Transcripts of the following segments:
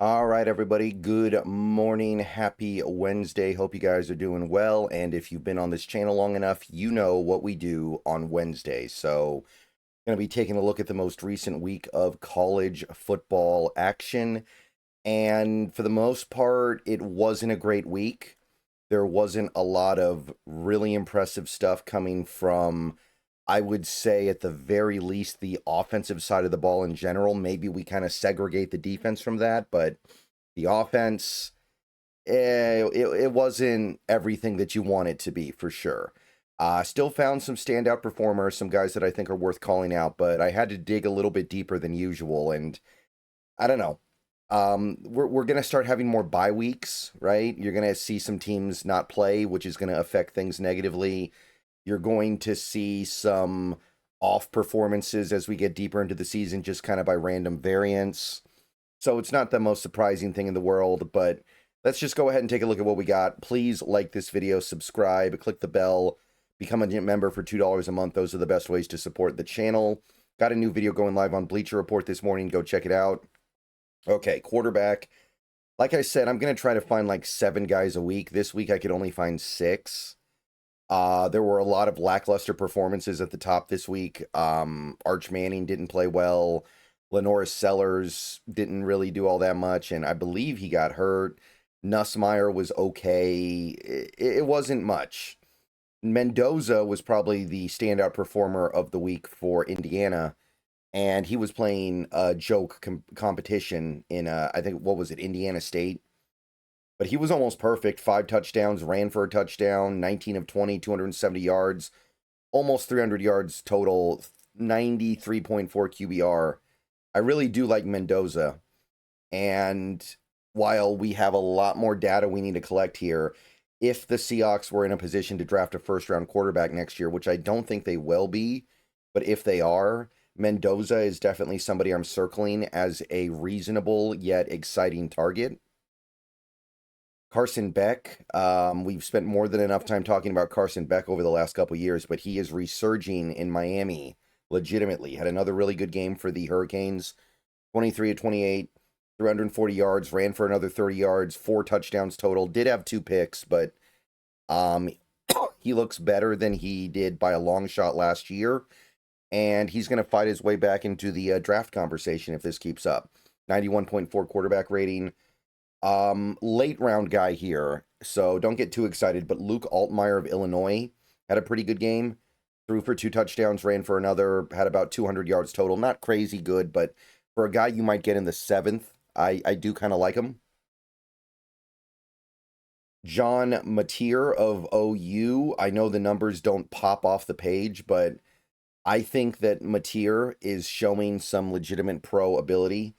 All right, everybody. Good morning. Happy Wednesday. Hope you guys are doing well. And if you've been on this channel long enough, you know what we do on Wednesday. So, going to be taking a look at the most recent week of college football action. And for the most part, it wasn't a great week. There wasn't a lot of really impressive stuff coming from, I would say, at the very least, the offensive side of the ball in general. Maybe we kind of segregate the defense from that, but the offense, it wasn't everything that you want it to be, for sure. Still found some standout performers, some guys that I think are worth calling out, but I had to dig a little bit deeper than usual, and I don't know. We're gonna start having more bye weeks, right? You're gonna see some teams not play, which is gonna affect things negatively. You're going to see some off performances as we get deeper into the season, just kind of by random variance. So it's not the most surprising thing in the world, but let's just go ahead and take a look at what we got. Please like this video, subscribe, click the bell, become a member for $2 a month. Those are the best ways to support the channel. Got a new video going live on Bleacher Report this morning. Go check it out. Okay, quarterback. Like I said, I'm going to try to find like 7 guys a week. This week I could only find 6. There were a lot of lackluster performances at the top this week. Arch Manning didn't play well. Lenoris Sellers didn't really do all that much, and I believe he got hurt. Nussmeier was okay. It wasn't much. Mendoza was probably the standout performer of the week for Indiana, and he was playing a joke competition in, I think, what was it, Indiana State? But he was almost perfect. 5 touchdowns, ran for a touchdown, 19 of 20, 270 yards, almost 300 yards total, 93.4 QBR. I really do like Mendoza. And while we have a lot more data we need to collect here, if the Seahawks were in a position to draft a first-round quarterback next year, which I don't think they will be, but if they are, Mendoza is definitely somebody I'm circling as a reasonable yet exciting target. Carson Beck, we've spent more than enough time talking about Carson Beck over the last couple years, but he is resurging in Miami legitimately. Had another really good game for the Hurricanes, 23 of 28, 340 yards, ran for another 30 yards, 4 touchdowns total. Did have 2 picks, but he looks better than he did by a long shot last year, and he's going to fight his way back into the draft conversation if this keeps up. 91.4 quarterback rating. Late round guy here, so don't get too excited, but Luke Altmaier of Illinois had a pretty good game. Threw for 2 touchdowns, ran for another, had about 200 yards total. Not crazy good, but for a guy you might get in the 7th, I do kind of like him. John Mateer of OU. I know the numbers don't pop off the page, but I think that Mateer is showing some legitimate pro ability,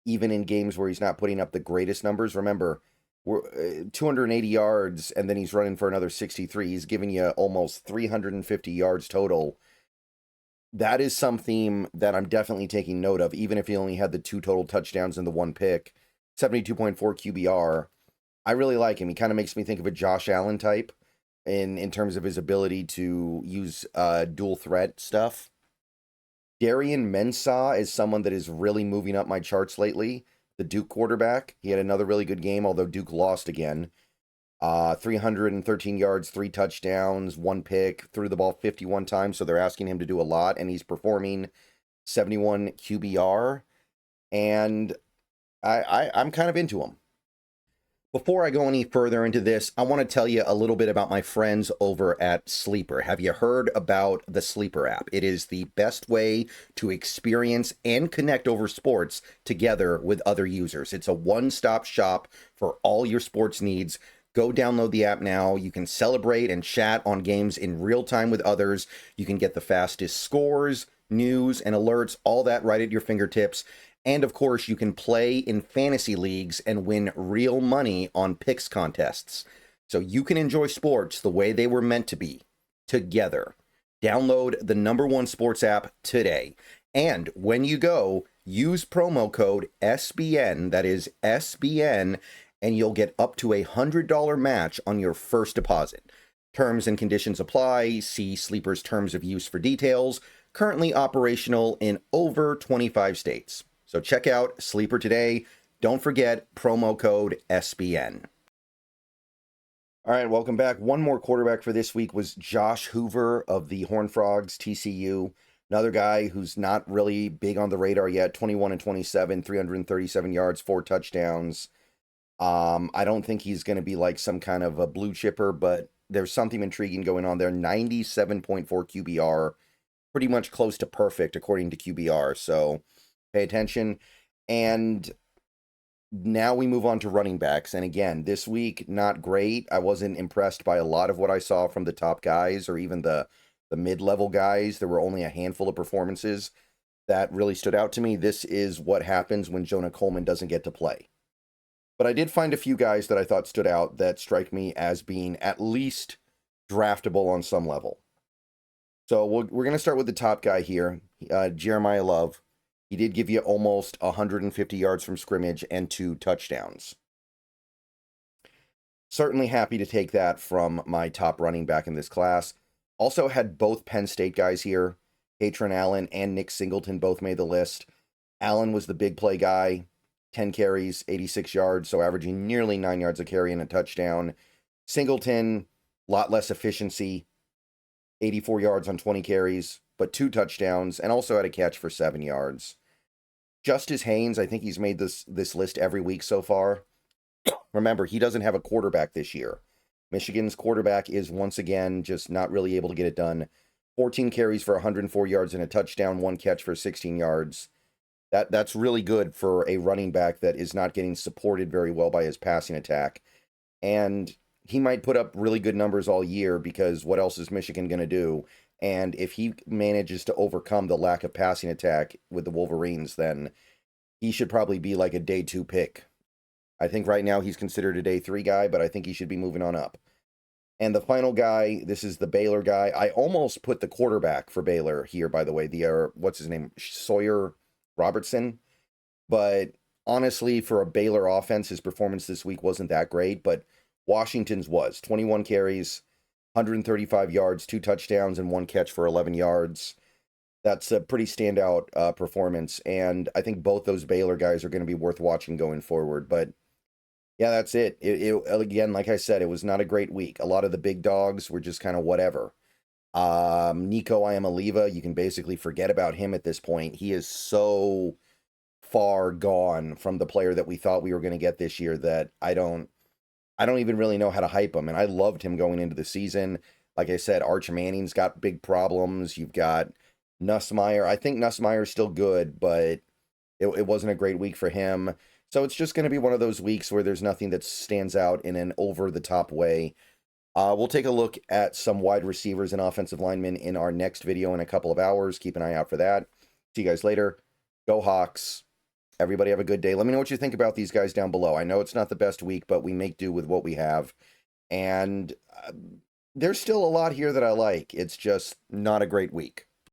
even in games where he's not putting up the greatest numbers. Remember, we're 280 yards, and then he's running for another 63. He's giving you almost 350 yards total. That is something that I'm definitely taking note of, even if he only had the 2 total touchdowns and the 1 pick. 72.4 QBR. I really like him. He kind of makes me think of a Josh Allen type in terms of his ability to use dual threat stuff. Darian Mensah is someone that is really moving up my charts lately. The Duke quarterback. He had another really good game, although Duke lost again. 313 yards, 3 touchdowns, 1 pick, threw the ball 51 times, so they're asking him to do a lot, and he's performing 71 QBR, and I'm kind of into him. Before I go any further into this, I want to tell you a little bit about my friends over at Sleeper. Have you heard about the Sleeper app? It is the best way to experience and connect over sports together with other users. It's a one-stop shop for all your sports needs. Go download the app now. You can celebrate and chat on games in real time with others. You can get the fastest scores, news, and alerts, all that right at your fingertips. And of course, you can play in fantasy leagues and win real money on picks contests. So you can enjoy sports the way they were meant to be, together. Download the #1 sports app today. And when you go, use promo code SBN, that is SBN, and you'll get up to $100 match on your first deposit. Terms and conditions apply. See Sleeper's terms of use for details. Currently operational in over 25 states. So check out Sleeper today. Don't forget promo code SBN. All right, welcome back. One more quarterback for this week was Josh Hoover of the Horned Frogs, TCU. Another guy who's not really big on the radar yet, 21 and 27, 337 yards, 4 touchdowns. I don't think he's going to be like some kind of a blue chipper, but there's something intriguing going on there. 97.4 QBR, pretty much close to perfect according to QBR. So pay attention. And now we move on to running backs. And again, this week, not great. I wasn't impressed by a lot of what I saw from the top guys or even the mid-level guys. There were only a handful of performances that really stood out to me. This is what happens when Jonah Coleman doesn't get to play. But I did find a few guys that I thought stood out that strike me as being at least draftable on some level. So we're going to start with the top guy here, Jeremiah Love. He did give you almost 150 yards from scrimmage and 2 touchdowns. Certainly happy to take that from my top running back in this class. Also had both Penn State guys here. Katron Allen and Nick Singleton both made the list. Allen was the big play guy. 10 carries, 86 yards, so averaging nearly 9 yards a carry and a touchdown. Singleton, a lot less efficiency. 84 yards on 20 carries, but 2 touchdowns, and also had a catch for 7 yards. Justice Haynes, I think he's made this list every week so far. Remember, he doesn't have a quarterback this year. Michigan's quarterback is once again just not really able to get it done. 14 carries for 104 yards and a touchdown, 1 catch for 16 yards. That's really good for a running back that is not getting supported very well by his passing attack. And he might put up really good numbers all year because what else is Michigan going to do? And if he manages to overcome the lack of passing attack with the Wolverines, then he should probably be like a day 2 pick. I think right now he's considered a day 3 guy, but I think he should be moving on up. And the final guy, this is the Baylor guy. I almost put the quarterback for Baylor here, by the way. What's his name? Sawyer Robertson. But honestly, for a Baylor offense, his performance this week wasn't that great, but Washington's was. 21 carries, 135 yards, 2 touchdowns, and 1 catch for 11 yards. That's a pretty standout performance, and I think both those Baylor guys are going to be worth watching going forward. But yeah, that's it. Again, like I said, it was not a great week. A lot of the big dogs were just kind of whatever. Nico Iamaleava, you can basically forget about him at this point. He is so far gone from the player that we thought we were going to get this year that I don't even really know how to hype him. And I loved him going into the season. Like I said, Arch Manning's got big problems. You've got Nussmeier. I think Nussmeier's still good, but it wasn't a great week for him. So it's just going to be one of those weeks where there's nothing that stands out in an over-the-top way. We'll take a look at some wide receivers and offensive linemen in our next video in a couple of hours. Keep an eye out for that. See you guys later. Go Hawks. Everybody have a good day. Let me know what you think about these guys down below. I know it's not the best week, but we make do with what we have. And there's still a lot here that I like. It's just not a great week.